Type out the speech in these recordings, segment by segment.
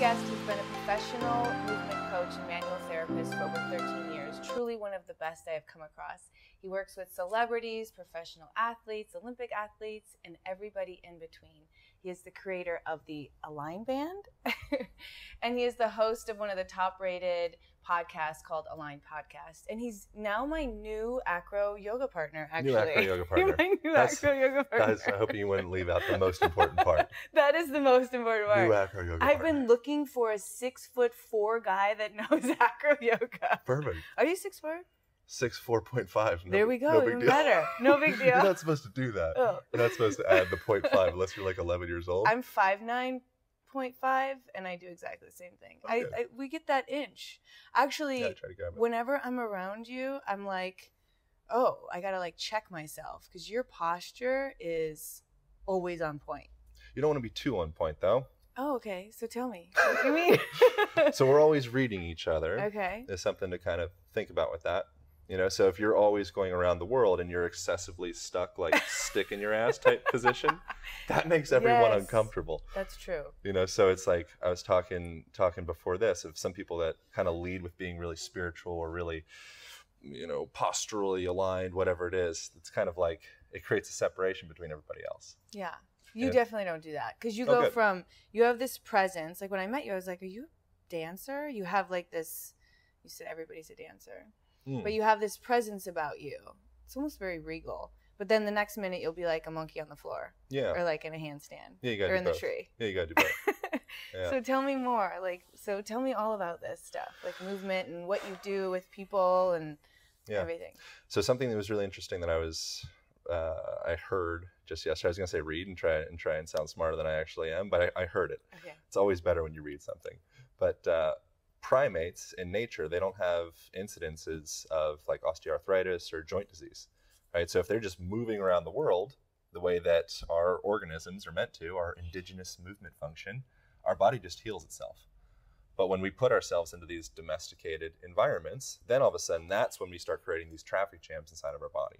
guest has been a professional movement coach and manual therapist for over 13 years. Truly one of the best I have come across. He works with celebrities, professional athletes, Olympic athletes, and everybody in between. He is the creator of the Align Band, and he is the host of one of the top-rated podcasts called Align Podcast. And he's now my new acro yoga partner, actually. New acro yoga partner. My new acro yoga partner. I hope you wouldn't leave out the most important part. That is the most important part. New acro yoga I've partner. been looking for a 6'4" guy that knows acro yoga. Perfect. Are you 6'4"? 6'4.5". There we go. No big Even deal. better. No big deal. You're not supposed to do that. Oh. You're not supposed to add the 0.5 unless you're like 11 years old. I'm 5'9.5", and I do exactly the same thing. Okay. We get that inch. Actually, Yeah, try to grab it. whenever I'm around you, I'm like, oh, I gotta like check myself because your posture is always on point. You don't want to be too on point, though. Oh, okay. So tell me. What do you mean? So we're always reading each other. Okay. There's something to kind of think about with that. You know, so if you're always going around the world and you're excessively stuck, like stick in your ass type position, that makes everyone Yes. uncomfortable. That's true. You know, so it's like I was talking before this of some people that kind of lead with being really spiritual or really, you know, posturally aligned, whatever it is. It's kind of like it creates a separation between everybody else. Yeah. You Yeah. definitely don't do that because you Oh, go good. from, you have this presence. Like when I met you, I was like, are you a dancer? You have like this, you said everybody's a dancer, but you have this presence about you. It's almost very regal. But then the next minute you'll be like a monkey on the floor Yeah. or like in a handstand Yeah, you gotta or do in the both. tree. Yeah, you got to do both. Yeah. So tell me more. So tell me all about this stuff, like movement and what you do with people and everything. So something that was really interesting that I heard just yesterday. I was going to say read and try and sound smarter than I actually am, but I heard it. Okay. It's always better when you read something. But primates in nature, they don't have incidences of like osteoarthritis or joint disease, right? So if they're just moving around the world the way that our organisms are meant to, our indigenous movement function, our body just heals itself. But when we put ourselves into these domesticated environments, then all of a sudden that's when we start creating these traffic jams inside of our body.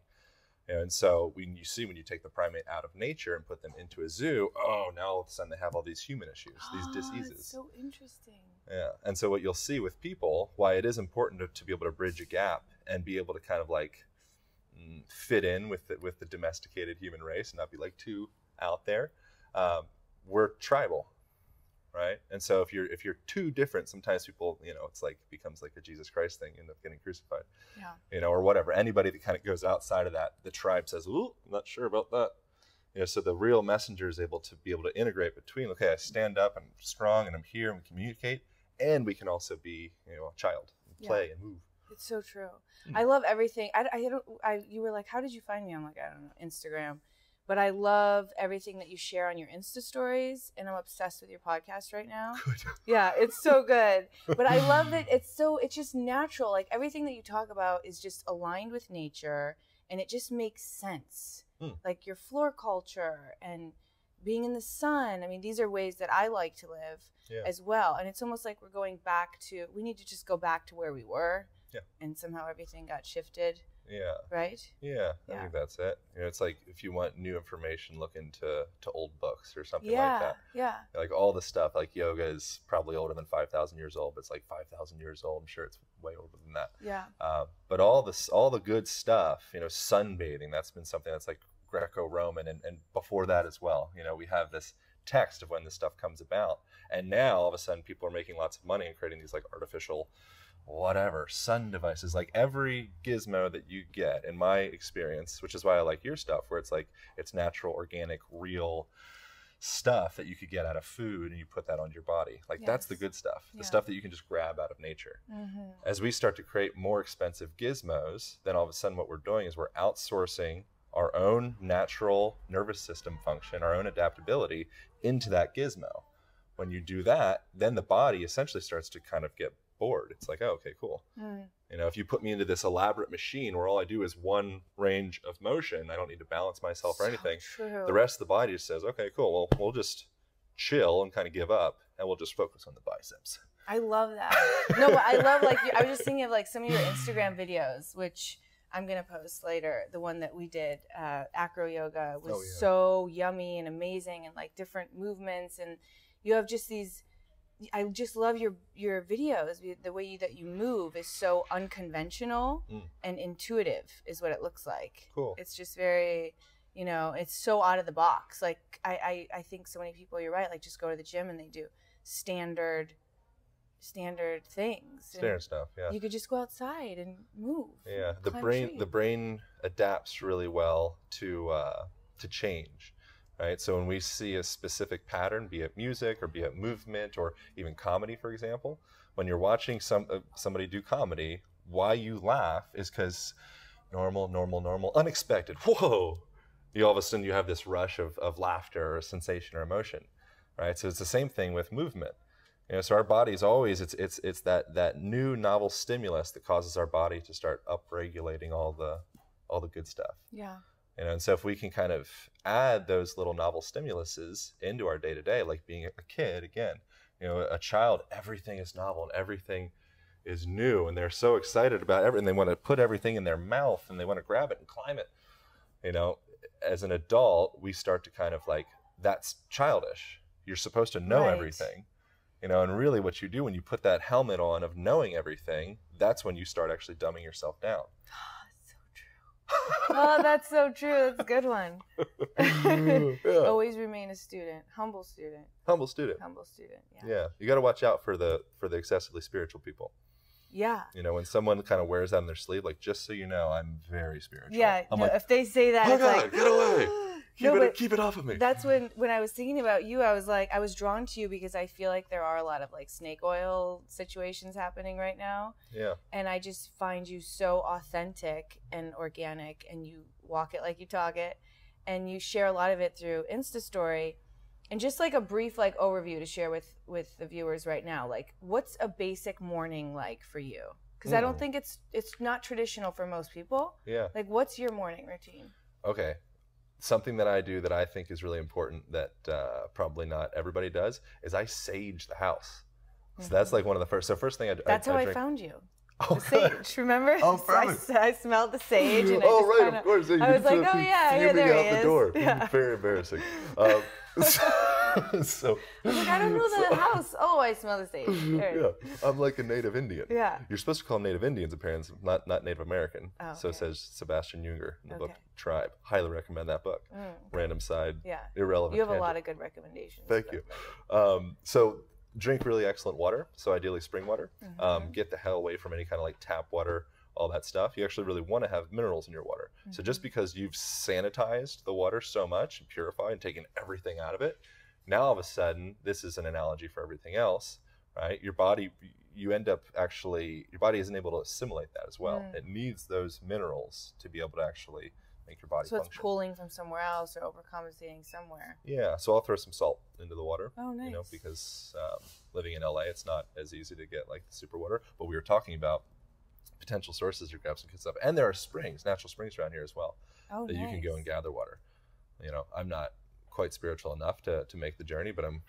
And so when you take the primate out of nature and put them into a zoo, oh, now all of a sudden they have all these human issues, these diseases. That's so interesting. Yeah. And so what you'll see with people, why it is important to be able to bridge a gap and be able to kind of like fit in with the domesticated human race and not be like too out there. We're tribal. Right. And so if you're too different, sometimes people, you know, it's like becomes like a Jesus Christ thing, you end up getting crucified, you know, or whatever. Anybody that kind of goes outside of that, the tribe says, ooh, I'm not sure about that. You know, so the real messenger is able to integrate between, okay, I stand up, I'm strong and I'm here and we communicate. And we can also be, you know, a child and play and move. It's so true. I love everything. You were like, how did you find me? I'm like, I don't know, Instagram. But I love everything that you share on your Insta stories, and I'm obsessed with your podcast right now. Good. Yeah, it's so good. But I love that it's just natural. Like everything that you talk about is just aligned with nature, and it just makes sense. Like your floor culture and being in the sun. I mean, these are ways that I like to live as well. And it's almost like we need to just go back to where we were. Yeah. And somehow everything got shifted. Yeah. Right? Yeah, I think that's it. You know, it's like if you want new information, look into old books or something like that. Yeah. Like all the stuff, like yoga is probably older than 5,000 years old, but it's like 5,000 years old. I'm sure it's way older than that. Yeah. But all the good stuff, you know, sunbathing, that's been something that's like Greco-Roman and before that as well. You know, we have this text of when this stuff comes about. And now all of a sudden people are making lots of money and creating these like artificial whatever sun devices. Like every gizmo that you get, in my experience, which is why I like your stuff, where it's like it's natural, organic, real stuff that you could get out of food and you put that on your body. Like that's the good stuff, the stuff that you can just grab out of nature. As we start to create more expensive gizmos, then all of a sudden what we're doing is we're outsourcing our own natural nervous system function, our own adaptability into that gizmo. When you do that, then the body essentially starts to kind of get bored. It's like, oh, okay, cool. You know, if you put me into this elaborate machine where all I do is one range of motion, I don't need to balance myself or anything. True. The rest of the body just says, okay, cool. Well, we'll just chill and kind of give up and we'll just focus on the biceps. I love that. No, but I love I was just thinking of like some of your Instagram videos, which I'm going to post later. The one that we did, acro yoga, was so yummy and amazing and like different movements. And you have just these I just love your videos. The way that you move is so unconventional and intuitive is what it looks like. Cool. It's just very, you know, it's so out of the box. Like I think so many people, you're right, like just go to the gym and they do standard things. Standard stuff, yeah. You could just go outside and move. Yeah, the brain adapts really well to change. Right, so when we see a specific pattern, be it music or be it movement or even comedy, for example, when you're watching somebody do comedy, why you laugh is because normal, unexpected, whoa, all of a sudden you have this rush of laughter or sensation or emotion, right? So it's the same thing with movement. You know, so our body's always it's that new novel stimulus that causes our body to start upregulating all the good stuff. Yeah. You know, and so if we can kind of add those little novel stimuluses into our day-to-day, like being a kid, again, you know, a child, everything is novel and everything is new, and they're so excited about everything. They want to put everything in their mouth and they want to grab it and climb it. You know, as an adult, we start to kind of like, that's childish. You're supposed to know everything. You know, and really what you do when you put that helmet on of knowing everything, that's when you start actually dumbing yourself down. Oh, that's so true. That's a good one. Yeah. Always remain a student. Humble student. Humble student. Humble student. Yeah. Yeah. You got to watch out for the excessively spiritual people. Yeah. You know, when someone kind of wears that on their sleeve, like, just so you know, I'm very spiritual. Yeah. I'm no, like, if they say that, oh it's God, like, get away. Keep it off of me. That's when I was thinking about you, I was like, I was drawn to you because I feel like there are a lot of like snake oil situations happening right now. Yeah. And I just find you so authentic and organic, and you walk it like you talk it, and you share a lot of it through Insta story. And just like a brief like overview to share with the viewers right now, like what's a basic morning like for you? Because I don't think it's not traditional for most people. Yeah. Like, what's your morning routine? Okay. Something that I do that I think is really important that probably not everybody does is I sage the house. So that's like one of the first. So first thing I do. That's how I found you. The sage, remember? Oh, perfect. I smelled the sage, and of course. I was like, oh yeah, yeah, there he is. The door. Yeah. Very embarrassing. So I was like, I don't know the house. Oh, I smell the sage. Yeah, I'm like a native Indian. Yeah. You're supposed to call them native Indians, apparently, not Native American. Oh, so okay. says Sebastian Junger in the book Tribe. Highly recommend that book. Random side, irrelevant. You have tangent. a lot of good recommendations. Thank you. So drink really excellent water. So ideally spring water. Get the hell away from any kind of like tap water, all that stuff. You actually really want to have minerals in your water. So just because you've sanitized the water so much and purified and taken everything out of it, now all of a sudden, this is an analogy for everything else, right? Your body, you end up actually, your body isn't able to assimilate that as well. It needs those minerals to be able to actually make your body function. So it's pulling from somewhere else or overcompensating somewhere. Yeah, so I'll throw some salt into the water. Oh, nice. You know, because living in LA, it's not as easy to get like the super water. But we were talking about potential sources to grab some good stuff. And there are springs, natural springs around here as well, that you can go and gather water. You know, I'm not quite spiritual enough to make the journey, but I'm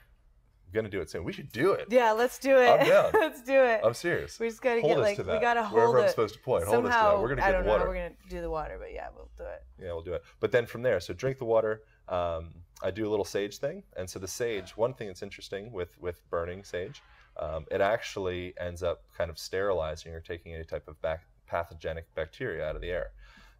gonna do it soon. We should do it. Yeah, let's do it. I'm down. Let's do it. I'm serious. We just gotta get like, we gotta hold wherever it. I'm supposed to point. Somehow, hold us to that. We're gonna get the water. I don't know how we're gonna do the water, but yeah, we'll do it. Yeah, we'll do it. But then from there, so drink the water. I do a little sage thing, and so the sage. One thing that's interesting with burning sage, it actually ends up kind of sterilizing or taking any type of pathogenic bacteria out of the air,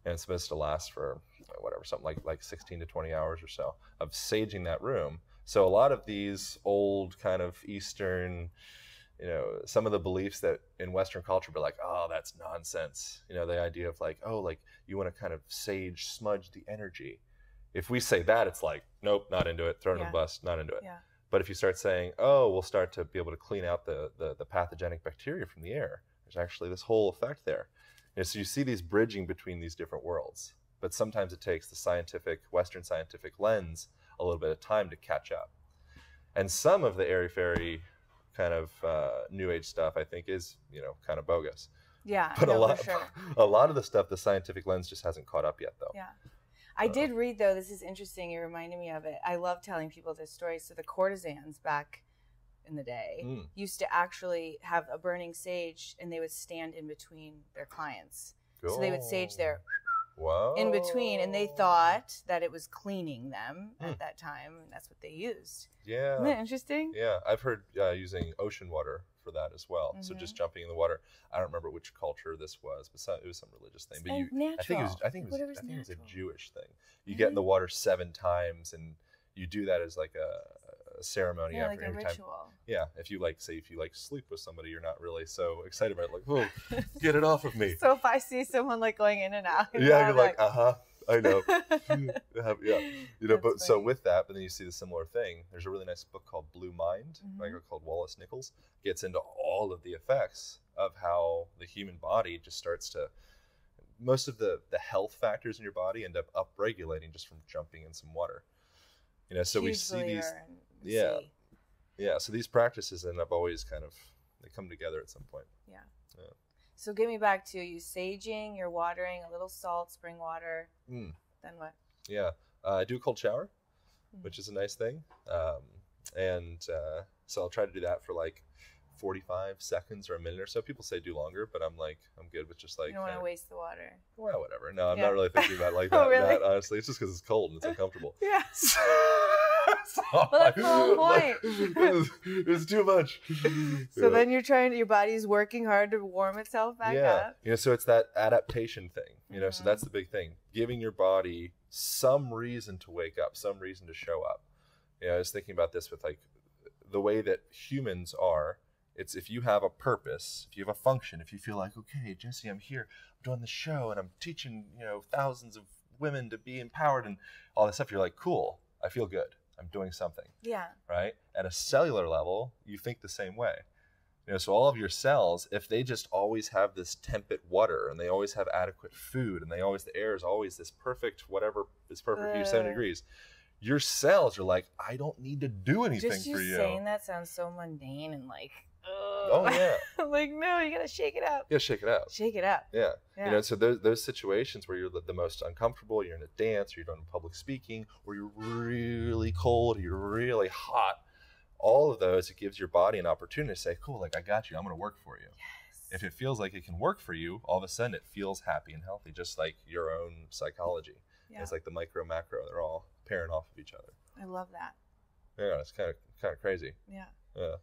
and it's supposed to last for whatever, something like 16 to 20 hours or so of saging that room. So a lot of these old kind of Eastern, you know, some of the beliefs that in Western culture be like, oh, that's nonsense. You know, the idea of like, oh, like you want to kind of sage smudge the energy. If we say that, it's like, nope, not into it, throw it in the bus, not into it. Yeah. But if you start saying, oh, we'll start to be able to clean out the pathogenic bacteria from the air, there's actually this whole effect there. You know, so you see these bridging between these different worlds. But sometimes it takes the scientific, Western scientific lens a little bit of time to catch up. And some of the airy-fairy kind of New Age stuff, I think, is, you know, kind of bogus. Yeah, but for sure. A lot of the stuff, the scientific lens just hasn't caught up yet, though. Yeah. I did read, though, this is interesting, it reminded me of it. I love telling people this story. So the courtesans back in the day used to actually have a burning sage, and they would stand in between their clients. Cool. So they would sage their Whoa. in between, and they thought that it was cleaning them at that time, and that's what they used. Yeah. Isn't that interesting? Yeah, I've heard using ocean water for that as well. So just jumping in the water. I don't remember which culture this was, but it was some religious thing. But I think it was a Jewish thing. You get in the water 7 times, and you do that as like a ceremony like a every ritual. time. Yeah, if you sleep with somebody, you're not really so excited about it. Like, oh, get it off of me. So if I see someone like going in and out, yeah, you're like, I know. Yeah, That's but so funny. with that, but then you see the similar thing. There's a really nice book called Blue Mind, by a guy called Wallace Nichols. Gets into all of the effects of how the human body just starts to. Most of the health factors in your body end up upregulating just from jumping in some water. So we see these. Yeah. So these practices end up always they come together at some point. Yeah. So get me back to you saging, you're watering, a little salt, spring water. Then what? Yeah. I do a cold shower, which is a nice thing. So I'll try to do that for like 45 seconds or a minute or so. People say do longer, but I'm good with just like. You don't want to waste the water. Well, whatever. No, I'm not really thinking about it like that. Oh, really? Honestly, it's just because it's cold and it's uncomfortable. Yeah. Well, that's the whole point. It's too much. So then your body's working hard to warm itself back up. So it's that adaptation thing. So that's the big thing. Giving your body some reason to wake up, some reason to show up. I was thinking about this with like the way that humans are. It's if you have a purpose, if you have a function, if you feel like, okay, Jesse, I'm here, I'm doing the show, and I'm teaching, thousands of women to be empowered and all this stuff. You're like, cool, I feel good. I'm doing something. Yeah. Right? At a cellular level, you think the same way. So all of your cells, if they just always have this temperate water and they always have adequate food and the air is always this perfect, whatever is perfect for you, 70 degrees, your cells are like, I don't need to do anything for you. Just saying that sounds so mundane and like, oh yeah. I'm like, no, you gotta shake it up. Yeah, shake it out. Shake it up. Yeah. So those situations where you're the most uncomfortable, you're in a dance, or you're doing public speaking, or you're really cold, or you're really hot, all of those, it gives your body an opportunity to say, cool, like I got you, I'm gonna work for you. Yes. If it feels like it can work for you, all of a sudden it feels happy and healthy, just like your own psychology. Yeah. It's like the micro macro, they're all pairing off of each other. I love that. Yeah, it's kind of crazy. Yeah. Yeah.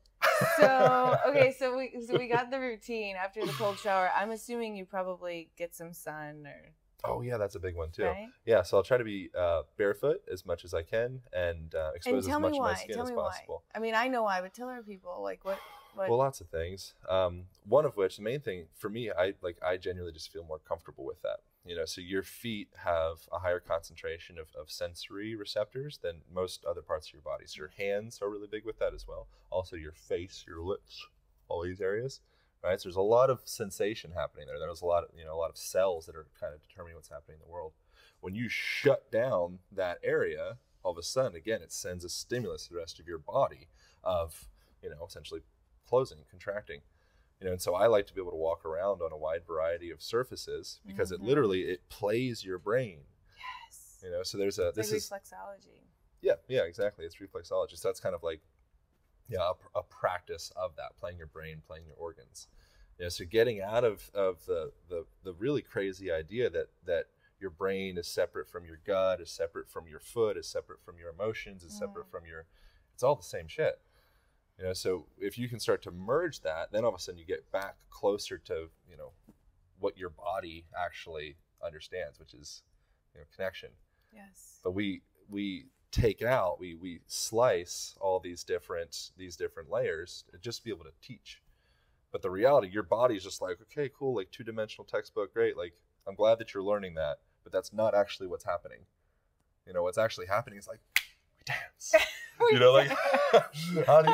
So we got the routine after the cold shower. I'm assuming you probably get some sun or. Oh yeah, that's a big one too. Right? Yeah, so I'll try to be barefoot as much as I can and expose as much of my skin as possible. I mean, I know why, but tell our people like what. Well, lots of things. One of which, the main thing for me, I genuinely just feel more comfortable with that. So your feet have a higher concentration of sensory receptors than most other parts of your body. So your hands are really big with that as well. Also your face, your lips, all these areas, right? So there's a lot of sensation happening there. There's a lot of cells that are kind of determining what's happening in the world. When you shut down that area, all of a sudden, again, it sends a stimulus to the rest of your body of, essentially closing, contracting. And so I like to be able to walk around on a wide variety of surfaces because it literally plays your brain. Yes. So there's it's reflexology. Yeah, exactly. It's reflexology. So that's kind of like, a practice of that, playing your brain, playing your organs. So getting out of the really crazy idea that your brain is separate from your gut, is separate from your foot, is separate from your emotions, is separate from it's all the same shit. So if you can start to merge that, then all of a sudden you get back closer to, what your body actually understands, which is, connection. Yes. But we take out, we slice all these different layers to just be able to teach. But the reality, your body's just like, okay, cool, like 2-dimensional textbook, great. Like, I'm glad that you're learning that, but that's not actually what's happening. What's actually happening is like, we dance. How do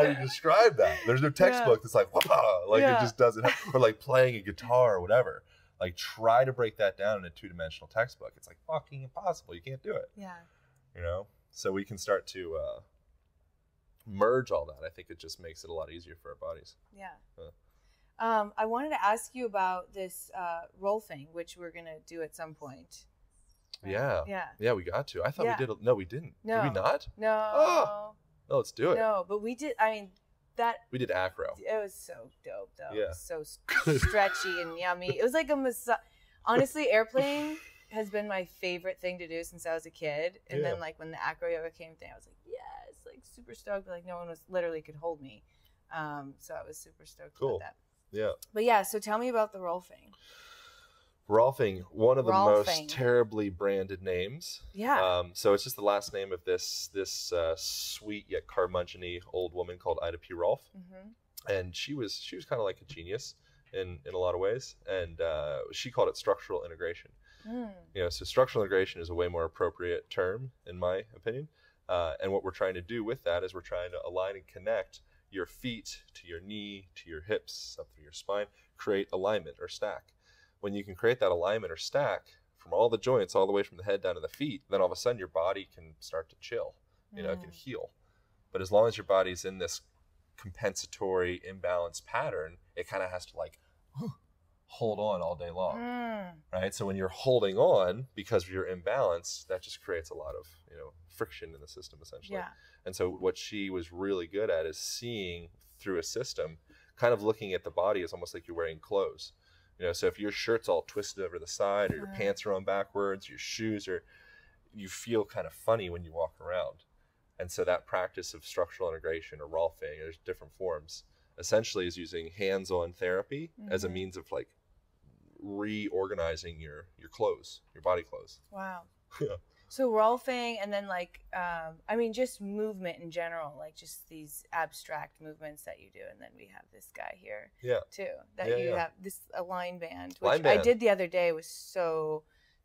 you describe that? There's no textbook that's like, wah, like it just doesn't, or like playing a guitar or whatever. Like try to break that down in a 2-dimensional textbook. It's like fucking impossible. You can't do it. Yeah. So we can start to merge all that. I think it just makes it a lot easier for our bodies. Yeah. I wanted to ask you about this roll thing, which we're going to do at some point. Yeah. Yeah, we got to. I thought we did. No, we didn't. No. Did we not? No. Oh. No, let's do it. No, but we did. I mean, we did acro. It was so dope, though. Yeah. It was so stretchy and yummy. It was like a massage. Honestly, airplane has been my favorite thing to do since I was a kid. And then like when the acro yoga came thing, I was like, yes, like super stoked. Like no one was literally could hold me. So I was super stoked about that. Yeah. But yeah, so tell me about the Rolfing. Rolfing, one of the Rolfing. most terribly branded names. Yeah. So it's just the last name of this sweet yet curmudgeon-y old woman called Ida P. Rolf. And she was kind of like a genius in a lot of ways. And she called it structural integration. So structural integration is a way more appropriate term, in my opinion. And what we're trying to do with that is we're trying to align and connect your feet to your knee, to your hips, up through your spine, create alignment or stack. When you can create that alignment or stack from all the joints, all the way from the head down to the feet, then all of a sudden your body can start to chill, it can heal. But as long as your body's in this compensatory imbalance pattern, it kind of has to like hold on all day long, right? So when you're holding on because of your imbalance, that just creates a lot of, friction in the system essentially. Yeah. And so what she was really good at is seeing through a system, kind of looking at the body as almost like you're wearing clothes. So if your shirt's all twisted over the side, or your pants are on backwards, your shoes are, you feel kind of funny when you walk around. And so that practice of structural integration or Rolfing, there's different forms, essentially is using hands-on therapy as a means of like reorganizing your clothes, your body clothes. Wow. Yeah. So Rolfing, and then like, just movement in general, like just these abstract movements that you do. And then we have this guy here too, that you have this line band, which I did the other day, was so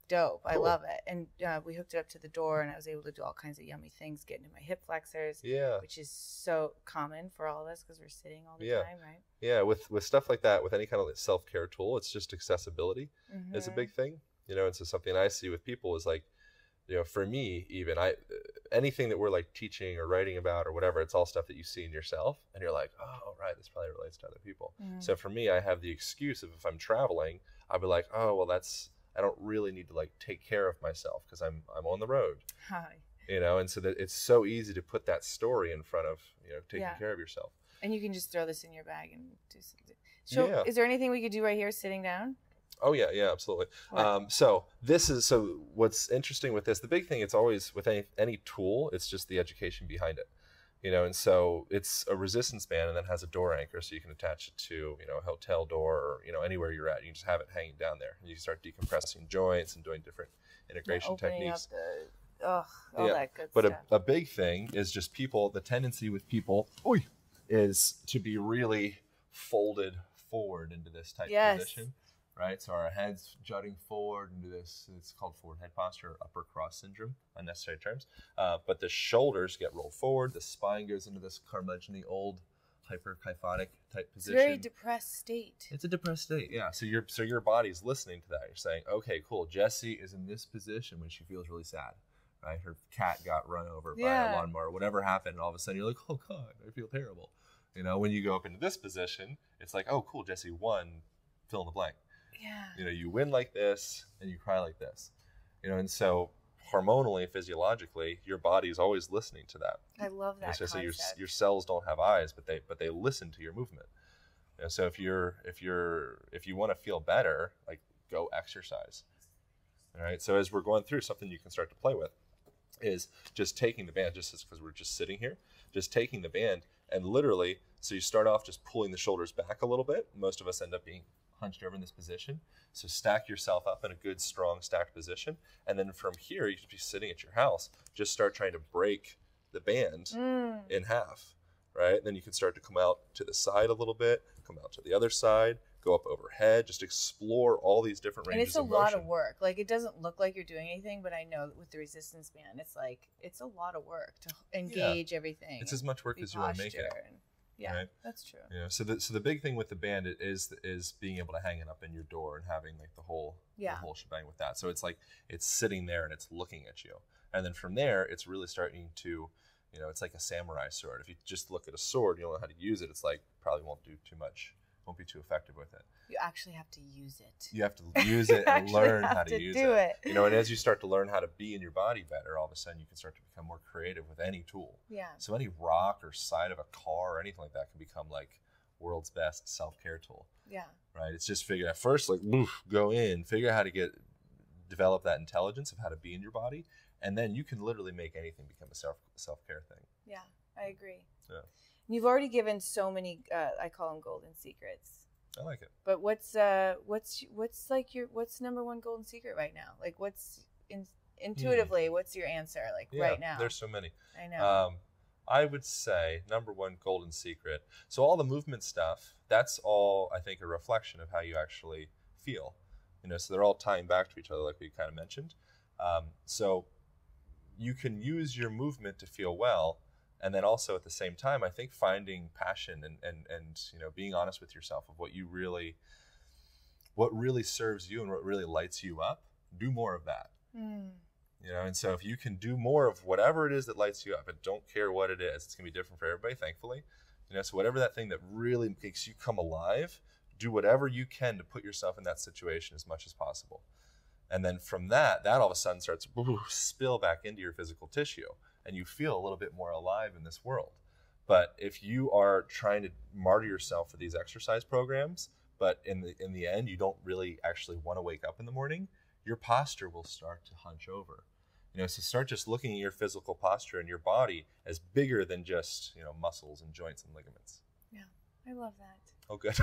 dope. Cool. I love it. And we hooked it up to the door, and I was able to do all kinds of yummy things, get into my hip flexors, which is so common for all of us because we're sitting all the time, right? Yeah, with stuff like that, with any kind of self-care tool, it's just accessibility is a big thing. And so something I see with people is like, for me, even anything that we're like teaching or writing about or whatever, it's all stuff that you see in yourself and you're like, oh, right, this probably relates to other people. So for me, I have the excuse of if I'm traveling, I'll be like, oh, well, I don't really need to like take care of myself because I'm on the road. Hi. And so that it's so easy to put that story in front of, taking care of yourself. And you can just throw this in your bag and do something. So is there anything we could do right here sitting down? Oh yeah, absolutely. So what's interesting with this, the big thing, it's always with any tool, it's just the education behind it, and so it's a resistance band and then has a door anchor, so you can attach it to, a hotel door or, anywhere you're at. You can just have it hanging down there and you can start decompressing joints and doing different integration techniques. All that good but stuff. a big thing is just the tendency with people is to be really folded forward into this type of position. Right, so our head's jutting forward into this. It's called forward head posture, or upper cross syndrome, unnecessary terms. But the shoulders get rolled forward. The spine goes into this curmudgeon-y old hyperkyphotic type position. It's a very depressed state. It's a depressed state, yeah. So your body's listening to that. You're saying, okay, cool. Jessie is in this position when she feels really sad. Right, her cat got run over by a lawnmower. Whatever happened, and all of a sudden you're like, oh God, I feel terrible. When you go up into this position, it's like, oh cool, Jessie won. Fill in the blank. Yeah. You win like this and you cry like this, and so hormonally, physiologically, your body is always listening to that. I love that concept. So your cells don't have eyes, but they listen to your movement. So if you want to feel better, like go exercise. All right. So as we're going through, something you can start to play with is just taking the band, just because we're just sitting here, just taking the band and literally, so you start off just pulling the shoulders back a little bit. Most of us end up being hunched over in this position. So stack yourself up in a good, strong, stacked position. And then from here, you should be sitting at your house. Just start trying to break the band in half, right? Then you can start to come out to the side a little bit, come out to the other side, go up overhead, just explore all these different ranges of motion. And it's a lot of work. Like, it doesn't look like you're doing anything, but I know that with the resistance band, it's a lot of work to engage everything. It's as much work as you want to make it. Yeah, right? That's true. So the big thing with the band is being able to hang it up in your door and having like the whole shebang with that. So it's like it's sitting there and it's looking at you, and then from there it's really starting to, it's like a samurai sword. If you just look at a sword, you don't know how to use it. It's like probably won't do too much, won't be too effective with it. You actually have to use it. You have to use it and learn how to use it. And as you start to learn how to be in your body better, all of a sudden you can start to become more creative with any tool. Yeah. So any rock or side of a car or anything like that can become like world's best self-care tool. Yeah. Right. It's just figure at first, like, go in, figure out how to develop that intelligence of how to be in your body. And then you can literally make anything become a self-care thing. Yeah, I agree. Yeah. You've already given so many, I call them golden secrets. I like it. But what's like what's number one golden secret right now? Like what's intuitively, what's your answer like right now? There's so many. I know. I would say number one golden secret. So all the movement stuff, that's all I think a reflection of how you actually feel. So they're all tying back to each other like we kind of mentioned. So you can use your movement to feel well. And then also at the same time, I think finding passion and being honest with yourself of what really serves you and what really lights you up, do more of that. And so if you can do more of whatever it is that lights you up, and don't care what it is, it's gonna be different for everybody, thankfully. So whatever that thing that really makes you come alive, do whatever you can to put yourself in that situation as much as possible. And then from that all of a sudden starts to spill back into your physical tissue, and you feel a little bit more alive in this world. But if you are trying to martyr yourself for these exercise programs, but in the end you don't really actually want to wake up in the morning, your posture will start to hunch over. So start just looking at your physical posture and your body as bigger than just muscles and joints and ligaments. Yeah, I love that. Oh, good.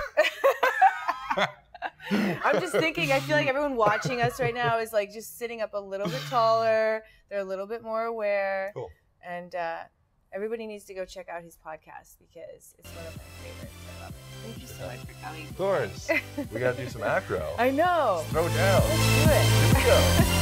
I'm just thinking, I feel like everyone watching us right now is like just sitting up a little bit taller. They're a little bit more aware. Cool. And everybody needs to go check out his podcast because it's one of my favorites. I love it. Thank you so much for coming. Of course. We got to do some acro. I know. Throw down. Let's do it. Here we go.